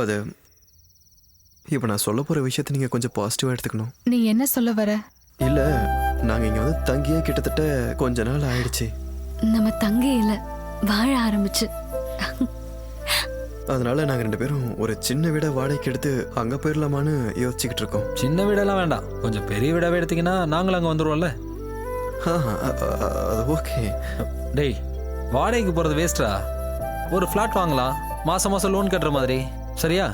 அது இப்போ நான் சொல்ல போகிற விஷயத்தை நீங்கள் கொஞ்சம் பாசிட்டிவாக எடுத்துக்கணும். நீ என்ன சொல்ல வர? இல்லை, நாங்கள் இங்கே வந்து தங்கியே கிட்டத்தட்ட கொஞ்ச நாள் ஆயிடுச்சு. நம்ம தங்கே இல்லை, வாழ ஆரம்பிச்சு. அதனால நாங்கள் 2 பேரும் ஒரு சின்ன வீடை வாடகைக்கு எடுத்து அங்கே போயிடலாமான்னு யோசிச்சுக்கிட்டு இருக்கோம். சின்ன வீடெல்லாம் வேண்டாம், கொஞ்சம் பெரிய வீடாவே எடுத்தீங்கன்னா நாங்களும் அங்கே வந்துடுவோம்ல. அது ஓகே. டேய், வாடகைக்கு போகிறது வேஸ்டா. ஒரு ஃப்ளாட் வாங்கலாம், மாதம் மாதம் லோன் கட்டுற மாதிரி. சரியா?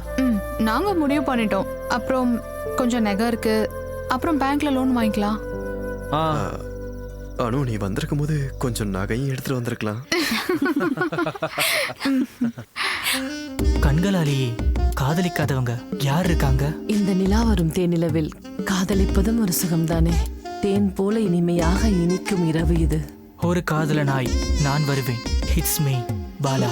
நாங்க முடிவு பண்ணிட்டோம். அப்புறம் கொஞ்சம் நகை இருக்கு, அப்புறம் பேங்க்ல லோன் வாங்கிக்கலாம். அனு, நீ வந்திருக்கும் போது கொஞ்சம் நகையும் எடுத்துட்டு வந்திருக்கலாம். கண்களாலேயே காதலிக்காதவங்க யார் இருக்காங்க? இந்த நிலா வரும் தேனிலவில் காதலிப்பதும் ஒரு சுகம்தானே. தேன் போல இனிமையாக இனிக்கும் இரவு இது. ஒரு காதலனாய் நான் வருவேன். It's me Bala.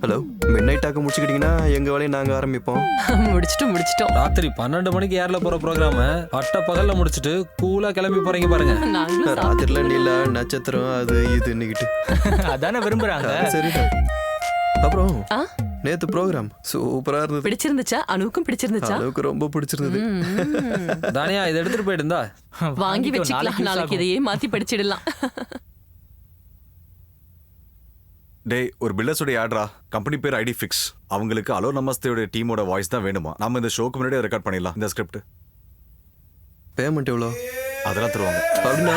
ஹலோ, மிட் நைட்டாக முடிச்சுக்கிட்டீங்கன்னா எங்கள் வேலையை நாங்கள் ஆரம்பிப்போம். முடிச்சிட்டோம். ராத்திரி 12 மணிக்கு ஏர்ல போகிற ப்ரோக்ராம பட்ட பகலில் முடிச்சுட்டு கூலாக கிளம்பி போகிறீங்க பாருங்க. ராத்திரில நிலா நட்சத்திரம் அது இதுன்னுக்கிட்டு அதானே விரும்புறாங்க. சரிதான். அப்புறம் நேத்து ப்ரோக்ராம் சூப்பரா இருந்தது. பிடிச்சிருந்துச்சா? அனுவுக்கும் பிடிச்சிருந்துச்சா? அனுவுக்கு ரொம்ப பிடிச்சிருந்தது. தானியா, இதை எடுத்துட்டு போயிட்டு இருந்தா வாங்கி வச்சுக்கலாம். நாளைக்கு இதையே மாத்தி படிச்சிடலாம். டேய், ஒரு பில்லர்ஸோட ஆட்ரா. கம்பெனி பேர் ஐடி ஃபிக்ஸ். அவங்களுக்கு அலோ நமஸ்தேயோட டீமோட வாய்ஸ் தான் வேணுமா. நம்ம இந்த ஷோக்கு முன்னாடியே ரெக்கார்ட் பண்ணிடலாம். இந்த ஸ்கிரிப்ட் பேமெண்ட் எவ்வளோ? அதெல்லாம் தருவாங்க. அப்படின்னா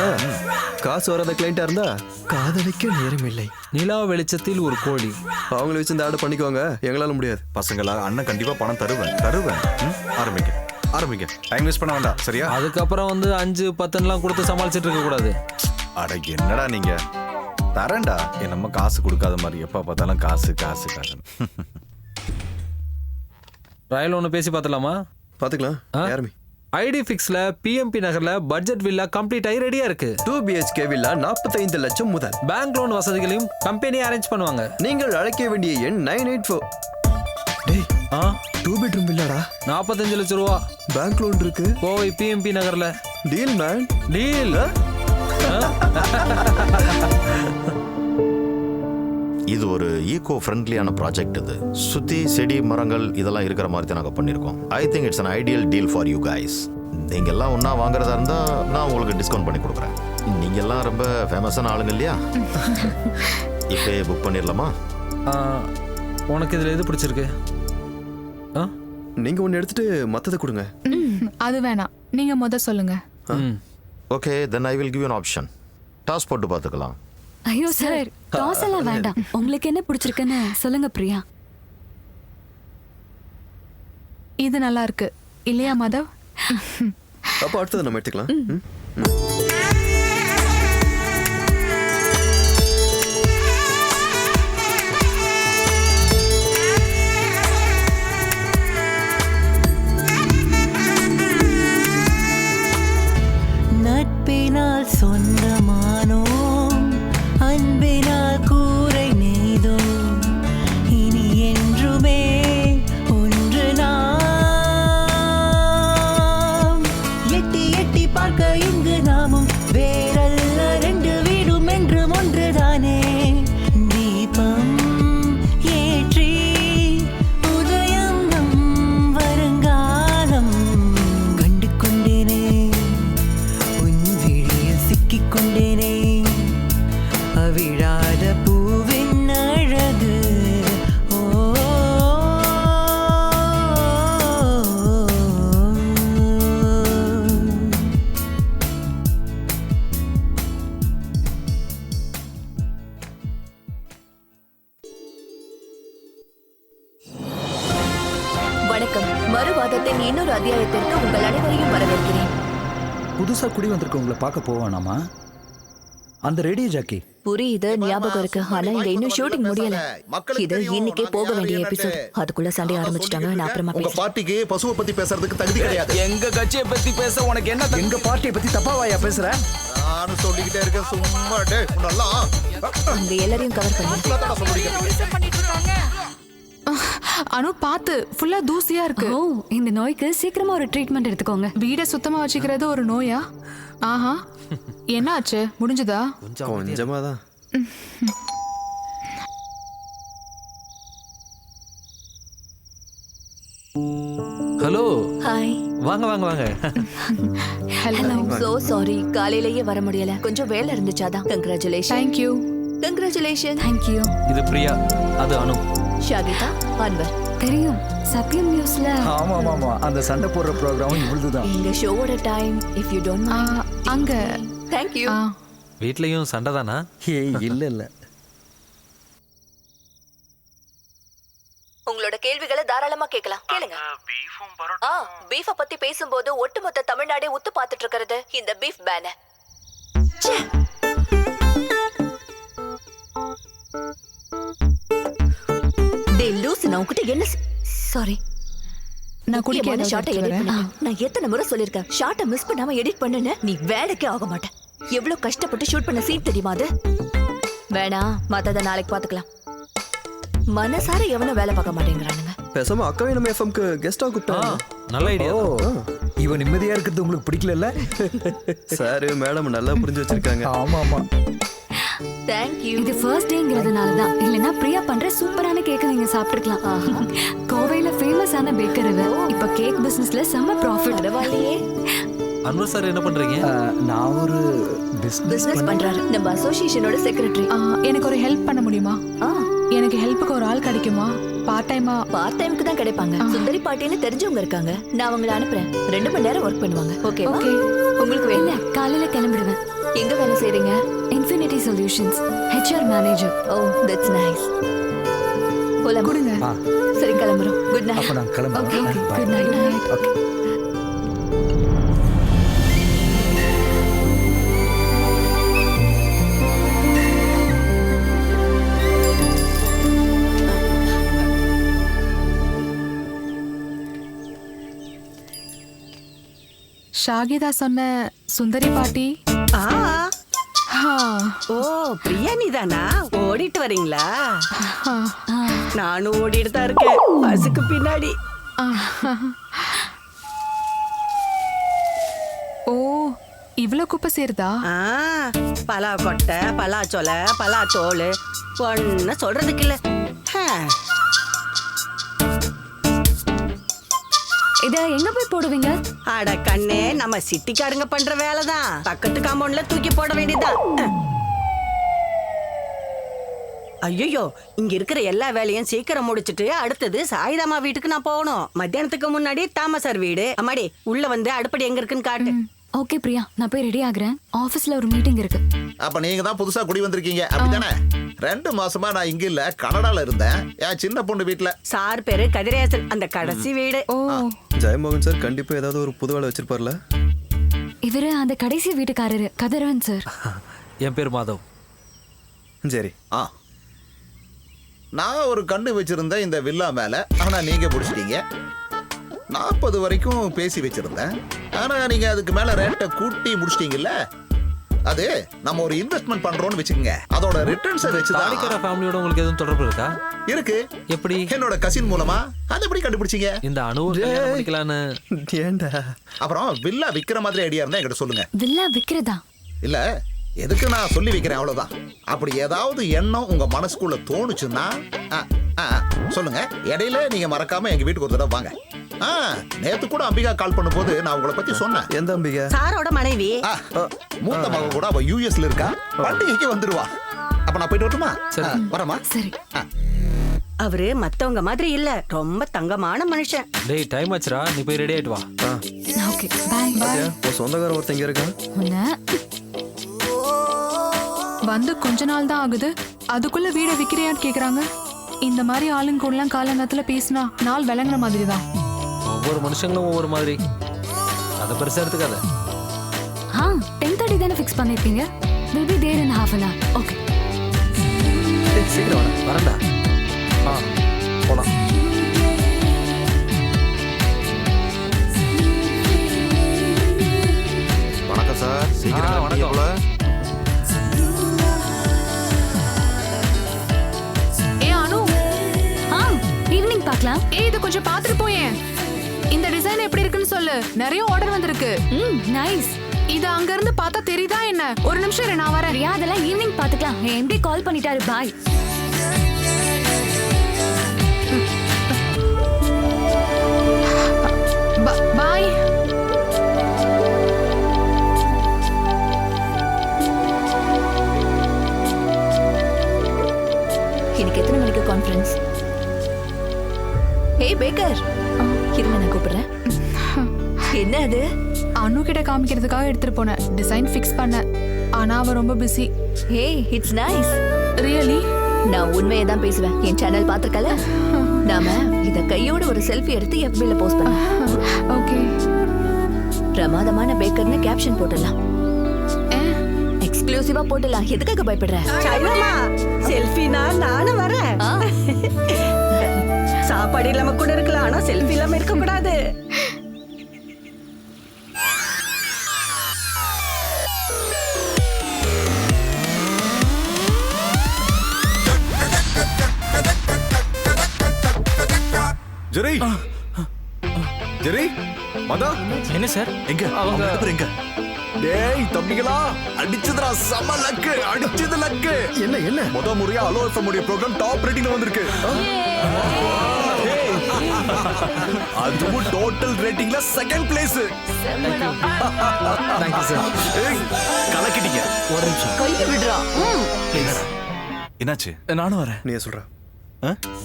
காசு வராத கிளைண்டா இருந்தா காதலிக்க நேரம் இல்லை. நிலா வெளிச்சத்தில் ஒரு கோழி. அவங்கள வச்சு இந்த ஆர்டர் பண்ணிக்குவாங்க, எங்களால முடியாது. பசங்களா, அண்ணன் கண்டிப்பா பணம் தருவேன். ஆரம்பிங்க. டைம் வேஸ்ட் பண்ண வேண்டாம். சரியா? அதுக்கப்புறம் வந்து 5-10 கொடுத்து சமாளிச்சுட்டு இருக்க கூடாது. அட என்னடா நீங்க, தரேன்டா. நம்ம காசு கொடுக்காத மாதிரி எப்ப பார்த்தாலும் காசு. ரயில் ஒன்று பேசி பார்த்துலாமா? பார்த்துக்கலாம். யாருமே ஐடி ஃபிக்ஸ்ல பிஎம்பி நகர்ல பட்ஜெட் வில்லா கம்ப்ளீட் ஆகி ரெடியா இருக்கு. 2 BHK வில்லா 45 லட்சம் முதல். பேங்க் லோன் வசதிகளையும் கம்பெனி அரேஞ்ச் பண்ணுவாங்க. நீங்கள் அழைக்க வேண்டிய எண் 984. டேய், 2 பெட்ரூம் வில்லாடா, 45 லட்சம் ரூபா. பேங்க் லோன் இருக்கு. கோவை பிஎம்பி நகர்ல. Deal man, deal. இது ஒரு ஈகோ ஃப்ரெண்ட்லியான ப்ராஜெக்ட். இது சுத்தி செடி மரங்கள் இதெல்லாம் இருக்கிற மாதிரி தான் நாங்கள் பண்ணியிருக்கோம். I think it's an ideal deal for you guys. நீங்கள் எல்லாம் ஒன்றா வாங்குறதா இருந்தால் நான் உங்களுக்கு டிஸ்கவுண்ட் பண்ணி கொடுக்குறேன். நீங்கள் எல்லாம் ரொம்ப ஃபேமஸான ஆளுங்க இல்லையா? இப்போ புக் பண்ணிடலாமா? உனக்கு இதில் எது பிடிச்சிருக்கு? நீங்கள் ஒன்று எடுத்துட்டு மற்றதை கொடுங்க. அது வேணாம், நீங்க சொல்லுங்க. Okay, then I will give you an option. Toss போட்டு பார்த்துக்கலாம். ஐயோ சார், டாஸ் எல்லாம் வேண்டாம். உங்களுக்கு என்ன பிடிச்சிருக்குன்னு சொல்லுங்க பிரியா. இது நல்லா இருக்கு இல்லையா மாதவ்? அப்போ அடுத்தது நம்ம எடுத்துக்கலாம். நட்பினால் சொந்தமானோம், அன்பினால் கூரை நெய்தோம், இனி என்றுமே ஒன்று நாம். எட்டி எட்டி பார்க்க இங்கு நாமும் வேறல்ல, 2 வீடும் என்றும் ஒன்றுதானே. தீபம் ஏற்றி உதயம் நம் வருங்காலம் கண்டு கொண்டேனே, சிக்கிக் கொண்டேனே, அவிழாத பூவின் அழகு. வணக்கம். மறுவாதத்தின் இன்னொரு அத்தியாயத்திற்கு உங்கள் அனைவரையும் வரவேற்கிறேன். புதுசா குடி வந்திருக்கவங்களை பார்க்க போவானாமா? அந்த ரேடியோ ஜாக்கி புரியுது, ஞாபகம் இருக்கு. ஆனா இங்க இன்னும் ஷூட்டிங் முடியல. இது இன்னைக்கே போக வேண்டிய எபிசோட். அதுக்குள்ள சண்டை ஆரம்பிச்சிட்டாங்க. நான் அப்புறமா உங்க பார்ட்டிக்கு பசுவை பத்தி பேசுறதுக்கு தகுதி கிடையாது. எங்க கட்சியை பத்தி பேச உனக்கு என்ன? எங்க பார்ட்டியை பத்தி தப்பாவாயா பேசுற? நானும் சொல்லிக்கிட்டே இருக்கேன். சும்மா டேய் நல்லா இங்க எல்லாரையும் கவர் பண்ணி அனு பாத்து, ஃபுல்லா தூசியா இருக்கு. ஓ, இந்த நோய்க்கு சீக்கிரமா ஒரு ட்ரீட்மெண்ட் எடுத்துக்கோங்க. வீடை சுத்தமா வச்சுக்கிறது ஒரு நோயா? ஆஹா, என்ன ஆச்சு? முடிஞ்சதா? கொஞ்சமா தான். Hello hi. வாங்க வாங்க வாங்க ஹலோ. சோ சாரி, காலையிலேயே வர முடியல, கொஞ்சம் வேலை இருந்துச்சாதான். Congratulation. Thank you. Congratulation. Thank you. இது பிரியா, அது அனு. ஷாகிதா, அன்வர். தெரியும், சத்யம் நியூஸ்ல. ஆமா ஆமா ஆமா, அந்த சண்டை போடுற ப்ரோக்ராமும் இவ்வளவுதான். எங்க ஷோவோட time, if you don't mind. அங்க. Thank you. வீட்லயும் சண்டை தானா? ஏய் இல்ல இல்ல. உங்களோட கேள்விகளை தாராளமா கேட்கலாம், கேளுங்க. பீஃப பத்தி பேசும்போது ஒட்டுமொத்த தமிழ்நாடே உத்து பார்த்துட்டு இருக்கிறது இந்த பீஃப் பேன. டேய் லூஸ், நான் உன்கிட்ட என்ன சாரி, நான் குடிக்காத ஷார்ட்டை எடிட் பண்ண. நான் எத்தனை முறை சொல்லிருக்கேன், ஷார்ட்டை மிஸ் பண்ணாம எடிட் பண்ணுன்னு. நீ வேலைக்கே ஆக மாட்டேன். எவ்வளவு கஷ்டப்பட்டு ஷூட் பண்ண சீன் தெரியுமா அது? வேணாம், மத்தத நாளைக்கு பாத்துக்கலாம். மனசார எவனும் வேலை பார்க்க மாட்டேங்கிறானுங்க. பேசாம அக்காவே நம்ம எஃப்எம்க்கு கெஸ்டா கூப்பிட்டோம். நல்ல ஐடியா. இவன் நிம்மதியா இருக்கிறது உங்களுக்கு பிடிக்கல? சார் மேடம் நல்லா புரிஞ்சு வச்சிருக்காங்க. ஆமா ஆமா. Thank you. இது ஃபர்ஸ்ட் டேங்கிறதுனால தான். இல்லனா பிரியா பண்ற சூப்பரான கேக் நீங்க சாப்பிட்டுக்கலாம். கோவையில ஃபேமஸான பேக்கர் இது. இப்ப கேக் பிசினஸ்ல செம்ம ப்ராஃபிட். பரவாயில்லையே. அன்வர் சார் என்ன பண்றீங்க? நான் ஒரு பிசினஸ் பண்றாரு. நம்ம அசோசியேஷனோட செக்ரட்டரி. எனக்கு ஒரு ஹெல்ப் பண்ண முடியுமா? எனக்கு ஹெல்ப்புக்கு ஒரு ஆள் கிடைக்குமா? பார்ட் டைமுக்கு தான் கிடைப்பாங்க. சுந்தரி பாட்டின்னு தெரிஞ்சவங்க இருக்காங்க, நான் அவங்கள அனுப்புறேன். 2 மணி நேரம் ஒர்க் பண்ணுவாங்க. Okay okay. உங்களுக்கு வேலை காலையில கிளம்பிடுவேன். எங்க வேலை செய்றீங்க? Infinity solutions, HR manager. Oh that's nice. போலாம் கொடுங்க. சரி கிளம்புறோம். Good night. அப்ப நான் கிளம்புறேன். Okay good night. Okay. Shahida சொன்ன சுந்தரி பாட்டி. ஓ பிரியா, நீதானா? ஓடிட்டு வரீங்களா? நானும் ஓடிட்டு தான் இருக்கேன், பஸ்ஸுக்கு பின்னாடி. ஓ இவ்ளோ குப்பை சேருதா? பலா கொட்டை, பலாச்சொலை, பலாத்தோல், ஒன்னு சொல்றதுக்கு இல்ல. இத எங்க போய் போடுவீங்க? அட கண்ணே, நம்ம சிட்டிக்காரங்க பண்ற வேலைதான். பக்கத்து காம்பவுண்ட்ல தூக்கி போட வேண்டியதுதான். ஐயோ, இங்க இருக்கிற எல்லா வேலையும் சீக்கிரம் முடிச்சிட்டு அடுத்தது சாயிதாமா வீட்டுக்கு நான் போகணும். மத்தியானத்துக்கு முன்னாடி தாமசார் வீடு. அம்மாடி, உள்ள வந்து அடுப்படி எங்க இருக்குன்னு காட்டு. ஓகே பிரியா, நான் போய் ரெடி ஆகுறேன். ஆபீஸ்ல ஒரு மீட்டிங் இருக்கு. அப்ப நீங்க தான் புதுசா குடி வந்திருக்கீங்க அப்படிதானே? 2 மாசமா நான் இங்க இல்ல, கனடால இருந்தேன். என் சின்ன பொண்ணு வீட்டுல. சார் பேரு கதிரேசன், அந்த கடைசி வீடு. ஓ ஜெயமோகன் சார் கண்டிப்பா ஏதாவது ஒரு புது வேலை வச்சிருப்பார்ல. இவரு அந்த கடைசி வீட்டுக்காரரு கதிரவன் சார். என் பேர் மாதவ். சரி. நான் ஒரு கண்ணு வச்சிருந்தேன் இந்த வில்லா மேல, ஆனா நீங்க பிடிச்சிட்டீங்க. 40 வரைக்கும் பேசி வச்சிருந்தேன், ஆனா நீங்க அதுக்கு மேல ரேட்டை கூட்டி முடிச்சிட்டீங்கல்ல. அது நம்ம ஒரு இன்வெஸ்ட்மெண்ட் பண்றோம்னு வெச்சுக்கங்க, அதோட ரிட்டர்ன்ஸை வச்சு தான். தாலிக்கர ஃபேமிலியோட உங்களுக்கு எதுவும் தொடர்பு இருக்கா? இருக்கு. எப்படி? என்னோட கசின் மூலமா. அது எப்படி கண்டுபிடிச்சீங்க? இந்த அனுவை கல்யாணம் பண்ணிக்கலான்னு. ஏண்டா? அப்புறம் வில்லா விக்கிற மாதிரி ஐடியா இருந்தா என்கிட்ட சொல்லுங்க. வில்லா விக்கிறதா? இல்ல, எதுக்கு நான் சொல்லி வைக்கிறேன் அவ்வளவுதான். அப்படி ஏதாவது எண்ணம் உங்க மனசுக்குள்ள தோணுச்சுன்னா சொல்லுங்க. இடையில நீங்க மறக்காம எங்க வீட்டுக்கு ஒரு தடவை வாங்க. நேத்து கூட அம்பிகா கால் பண்ணும்போது நான் உங்களை பத்தி சொன்னேன். எந்த அம்பிகா? சாரோட மனைவி. மூத்த மக கூட அவ யூஎஸ்ல இருக்கா, பண்டிகைக்கு வந்துருவா. அப்ப நான் போயிட்டு வரட்டுமா? வரமா? சரி. அவரு மத்தவங்க மாதிரி இல்ல, ரொம்ப தங்கமான மனுஷன். டேய் டைம் ஆச்சுடா, நீ போய் ரெடி ஆயிட்டு வா. Okay bye. ஒரு சொந்தக்காரர் ஒருத்தங்க இருக்கான். வந்து கொஞ்ச நாள் தான் ஆகுது, அதுக்குள்ள வீடை விக்கிறியான்னு கேக்குறாங்க. இந்த மாதிரி ஆளுங்க கூட எல்லாம் காலங்கத்துல பேசினா நாள் விளங்குற மாதிரி தான். ஒவ்வொரு மனுஷங்களும் ஒவ்வொரு மாதிரி. அதை பெருசா எடுத்துக்காத. 10:30 தானே ஃபிக்ஸ் பண்ணிருக்கீங்க. We'll be there in half an hour. Okay. சீக்கிரம் வரேன்டா. போலாம். வணக்கம் சார். சீக்கிரம் வணக்கம். ஈவினிங் பார்க்கலாம். இத கொஞ்சம் பாத்துட்டு போயேன். இந்த டிசைன் எப்படி இருக்குன்னு சொல்லு. நிறைய ஆர்டர் வந்திருக்கு. நைஸ். இது அங்க இருந்து பார்த்தா தெரியுதா என்ன? ஒரு நிமிஷம் இரு, நான் வரேன். அதெல்லாம் ஈவினிங் பாத்துக்கலாம். எம்டி கால் பண்ணிட்டாரு. பாய். இன்னைக்கு எத்தனை மணிக்கு கான்ஃபரன்ஸ்? ஹே பேக்கர், இருங்க நான் கூப்பிடுறேன். என்ன அது? அனு கிட்ட காமிக்கிறதுக்காக எடுத்துட்டு போனேன். டிசைன் ஃபிக்ஸ் பண்ணேன். ஆனா அவ ரொம்ப busy. Hey, it's nice. Really? நான் உண்மையை தான் பேசுவேன். என் சேனல் பாத்துக்கல? நாம இத கையோட ஒரு செல்ஃபி எடுத்து FB-ல போஸ்ட் பண்ணலாம். ஓகே. பிரமாதமான பேக்கர்னு கேப்ஷன் போடலாம். எக்ஸ்க்ளூசிவா போடலாம். எதுக்காக பயப்படுற? சாய்தாமா, செல்ஃபினா நானும் வரேன். சாப்பாடு இல்லாம கூட இருக்கலாம், ஆனா செல்ஃபி இல்லாம இருக்க கூடாது. ஜெரி ஜெரி மதா என்ன சார்? எங்க அவங்க எங்க? டேய் தம்பிகளா, அடிச்சதுடா, செம லக்கு, அடிச்சது லக்கு. என்ன என்ன முத முறையா அலோ எஃப்எம் உடைய ப்ரோகிராம் டாப் ரேட்டிங்ல வந்திருக்கு. அதுவும் டோட்டல் ரேட்டிங்ல second place. Thank you sir. ஏய் கலக்கிட்டீங்க. ஒரு நிமிஷம். கையை விடுறா. என்னாச்சு? நானும் வரேன். நீ சொல்ற.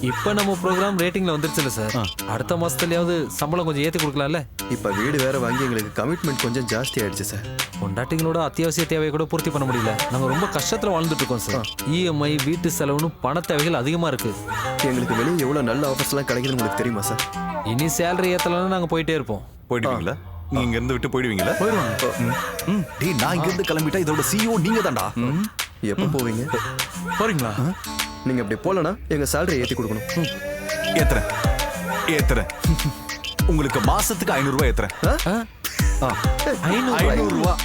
இப்போ நம்ம ப்ரோக்ராம் ரேட்டிங்ல வந்துருச்சுல சார். அடுத்த மாசத்துலயாவது சம்பளம் கொஞ்சம் ஏத்தி கொடுக்கலாம்ல? இப்ப வீடு வேற வாங்கி எங்களுக்கு கமிட்மெண்ட் கொஞ்சம் ஜாஸ்தி ஆயிடுச்சு சார். பொண்டாட்டிங்களோட அத்தியாவசிய தேவையை கூட பூர்த்தி பண்ண முடியல. நாங்க ரொம்ப கஷ்டத்துல வாழ்ந்துட்டு இருக்கோம் சார். EMI, வீட்டு செலவுன்னு பண தேவைகள் அதிகமா இருக்கு. எங்களுக்கு வெளியே எவ்வளவு நல்ல ஆஃபர்ஸ் எல்லாம் கிடைக்குதுன்னு உங்களுக்கு தெரியுமா சார்? இனி சேலரி ஏத்தலன்னா நாங்க போயிட்டே இருப்போம். போயிடுவீங்களா? நீங்க இங்க இருந்து விட்டு போயிடுவீங்களா? போயிடுவாங்க. டேய் நான் இங்க இருந்து கிளம்பிட்டா இதோட CEO நீங்க தான்டா. எப்போ போவீங்க? போறீங்களா? நீங்க அப்படி போலனா எங்க சேலரி ஏத்தி கொடுக்கணும். ஏத்துறேன். உங்களுக்கு மாசத்துக்கு 500 ரூபாய் ஏத்துறேன். 500 ரூபாய்.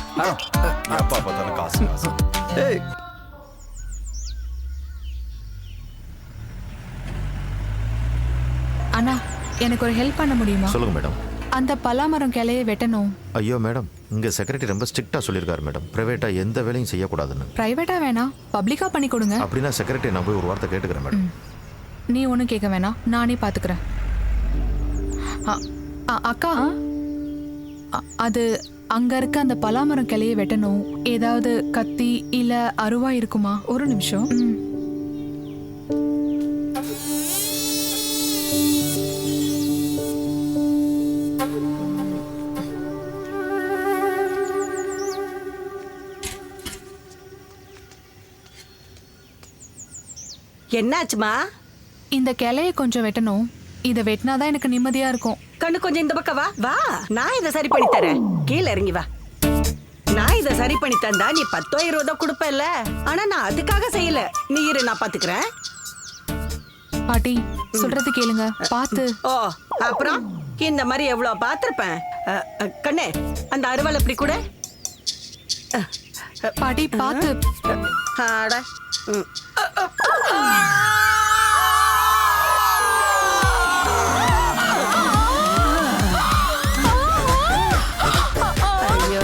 அப்பா பார்த்தாலும் காசு. ஏய் அண்ணா, எனக்கு ஒரு ஹெல்ப் பண்ண முடியுமா? சொல்லுங்க மேடம். அந்த பலாமரம் கிளையை வெட்டணும். ஐயோ மேடம், இங்க செக்ரட்டரி ரொம்ப ஸ்ட்ரிக்டா சொல்லியிருக்காரு மேடம், பிரைவேட்டா எந்த வேலையும் செய்யக்கூடாதுன்னு. பிரைவேட்டா வேணாம், பப்ளிக்கா பண்ணி கொடுங்க. அப்படின்னா செக்ரட்டரி நான் போய் ஒரு வார்த்தை கேட்டுக்கிறேன் மேடம். நீ ஒன்றும் கேட்க வேணாம், நானே பார்த்துக்கிறேன். அக்கா, அது அங்க இருக்க அந்த பலாமரம் கிளையை வெட்டணும். ஏதாவது கத்தி இல்ல அருவா இருக்குமா? ஒரு நிமிஷம். என்னாச்சுமா? இந்த கிளையை கொஞ்சம் வெட்டணும். இதை வெட்டினாதான் எனக்கு நிம்மதியா இருக்கும். கண்ணு கொஞ்சம் இந்த பக்கம் வா. வா, நான் இதை சரி பண்ணி தரேன். கீழே இறங்கி வா. நான் இதை சரி பண்ணி தந்தா நீ 10 20 கொடுப்பல. ஆனா நான் அதுக்காக செய்யல. நீ இரு, நான் பாத்துக்கிறேன். பாட்டி சொல்றது கேளுங்க, பார்த்து. ஓ, அப்புறம் இந்த மாதிரி எவ்வளவு பார்த்திருப்பேன். கண்ணே, அந்த அருவாள் எப்படி கூட. பாட்டி பார்த்து. ஆட. ஐயோ,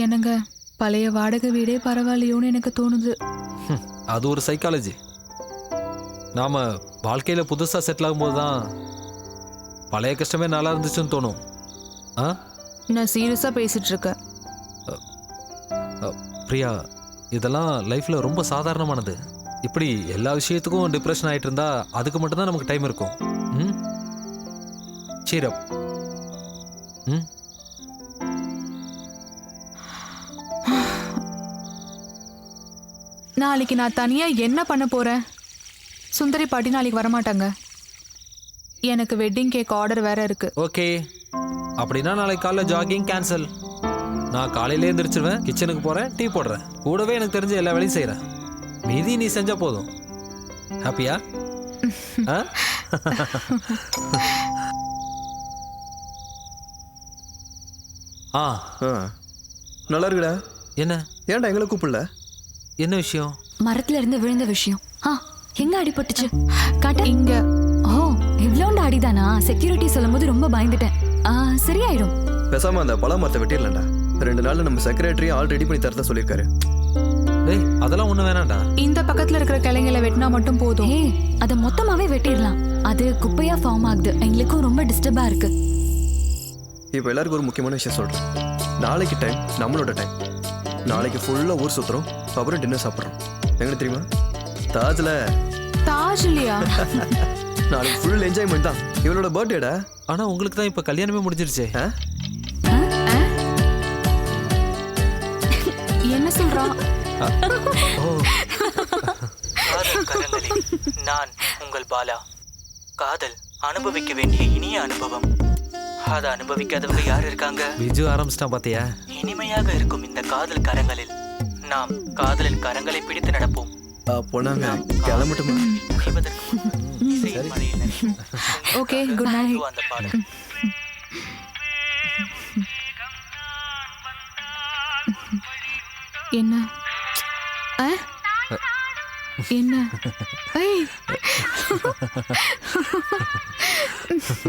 என்னங்க, பழைய வாடகை வீடே பரவாயில்லையோன்னு எனக்கு தோணுது. அது ஒரு சைக்காலஜி. நாம வாழ்க்கையில புதுசா செட்டில் ஆகும்போது தான் பழைய கஷ்டமே நல்லா இருந்துச்சுன்னு தோணும். நான் சீரியஸா பேசிட்டு இருக்கேன். பிரியா, இதெல்லாம் லைஃப்ல ரொம்ப சாதாரணமானது. இப்படி எல்லா விஷயத்துக்கும் டிப்ரெஷன் ஆயிட்டு இருந்தா அதுக்கு மட்டும்தான் நமக்கு டைம் இருக்கும். cheer up. நாளைக்கு நான் தனியா என்ன பண்ண போறேன்? சுந்தரி பாட்டி நாளைக்கு வரமாட்டாங்க. எனக்கு வெட்டிங் கேக் ஆர்டர் வேற இருக்கு. ஓகே, அப்படின்னா நாளைக்கு காலைல ஜாகிங் கேன்சல். நான் காலையிலே எந்திரிச்சிருவேன், கிச்சனுக்கு போறேன், டீ போடுறேன், கூடவே எனக்கு தெரிஞ்ச எல்லா வேலையும் செய்யறேன். மீதி நீ செஞ்சா போதும். ஹாப்பியா? நல்லா இருக்குடா. என்ன? ஏன்டா எங்களை கூப்பிடல? என்ன விஷயம்? மரத்துல இருந்து விழுந்த விஷயம். எங்க அடிபட்டுச்சு? காட்ட. இங்க. ஓ, இவ்வளோண்டு அடிதானா? செக்யூரிட்டி சொல்லும்போது ரொம்ப பயந்துட்டேன். சரியாயிடும். பேசாம அந்த பழ மரத்தை வெட்டிடலாம்டா. 2 நாள்ல நம்ம செக்ரட்டரி ஆல் ரெடி பண்ணி தரதா சொல்லியிருக்காரு. டேய் அதெல்லாம் ஒண்ணு வேணாம்டா. இந்த பக்கத்துல இருக்கிற கிளைங்களை வெட்டினா மட்டும் போதும். ஏய் அத மொத்தமாவே வெட்டிடலாம். அது குப்பையா ஃபார்ம் ஆகுது. எங்களுக்கும் ரொம்ப டிஸ்டர்பா இருக்கு. இப்போ எல்லாருக்கும் ஒரு முக்கியமான விஷயம் சொல்றேன். நாளைக்கு டைம் நம்மளோட டைம். நாளைக்கு ஃபுல்லா ஊர் சுத்துறோம், அப்புறம் டின்னர் சாப்பிட்றோம். எங்களுக்கு தெரியுமா, தாஜ்ல. தாஜ் இல்லையா? நாளைக்கு ஃபுல் என்ஜாய்மெண்ட் தான். இவளோட பர்த்டேடா. ஆனா உங்களுக்கு தான் இப்ப கல்யாணமே முடிஞ்சிருச்சே. என்ன சொல்றான்? காதல் கரங்களில் நான் உங்கள் பாலா. காதல் அனுபவிக்க வேண்டிய இனிய அனுபவம். அதை அனுபவிக்காதவங்க யார் இருக்காங்க? பிஜு ஆரம்பிச்சிட்டான் பாத்தியா? இனிமையாக இருக்கும் இந்த காதல் கரங்களில் நாம் காதலின் கரங்களை பிடித்து நடப்போம். போனாங்க கிளம்பட்டுமா? Okay, good night. அந்த பாடல் என்ன என்ன? ஏய்